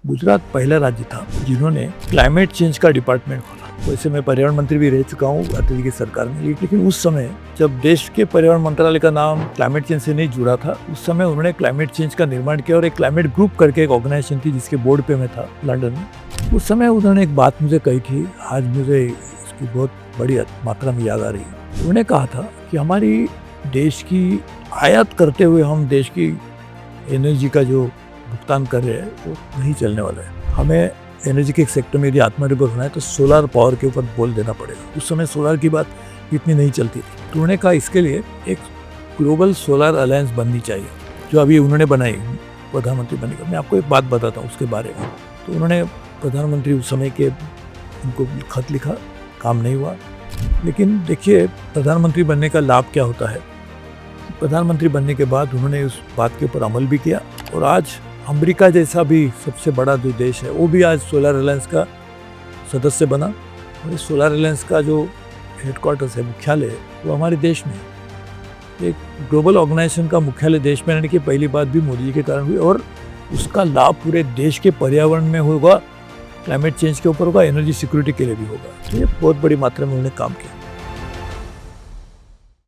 गुजरात पहला राज्य था जिन्होंने क्लाइमेट चेंज का डिपार्टमेंट खोला। वैसे मैं पर्यावरण मंत्री भी रह चुका हूँ अटल जी की सरकार में, लेकिन उस समय जब देश के पर्यावरण मंत्रालय का नाम क्लाइमेट चेंज से नहीं जुड़ा था, उस समय उन्होंने क्लाइमेट चेंज का निर्माण किया और एक क्लाइमेट ग्रुप करके एक ऑर्गेनाइजेशन थी जिसके बोर्ड पे मैं था लंदन में। उस समय उन्होंने एक बात मुझे कही थी, आज मुझे इसकी बहुत बड़ी मात्रा में याद आ रही है। उन्होंने कहा था कि हमारी देश की आयात करते हुए हम देश की एनर्जी का जो भुगतान कर रहे हैं वो नहीं चलने वाला है। हमें एनर्जी के सेक्टर में यदि आत्मनिर्भर होना है तो सोलर पावर के ऊपर बोल देना पड़ेगा। उस समय सोलर की बात इतनी नहीं चलती थी, तो उन्होंने कहा इसके लिए एक ग्लोबल सोलर अलायंस बननी चाहिए, जो अभी उन्होंने बनाई प्रधानमंत्री बनने का। मैं आपको एक बात बताता हूँ उसके बारे में। तो उन्होंने प्रधानमंत्री उस समय के उनको खत लिखा, काम नहीं हुआ। लेकिन देखिए प्रधानमंत्री बनने का लाभ क्या होता है। प्रधानमंत्री बनने के बाद उन्होंने उस बात के ऊपर अमल भी किया और आज अमेरिका जैसा भी सबसे बड़ा जो देश है वो भी आज सोलर अलायंस का सदस्य बना। और इस सोलर अलायंस का जो हेडक्वार्टर्स है, मुख्यालय है, वो हमारे देश में है। एक ग्लोबल ऑर्गेनाइजेशन का मुख्यालय देश में रहने की पहली बात भी मोदी जी के कारण हुई और उसका लाभ पूरे देश के पर्यावरण में होगा, क्लाइमेट चेंज के ऊपर होगा, एनर्जी सिक्योरिटी के लिए भी होगा। तो ये बहुत बड़ी मात्रा में उन्होंने काम किया।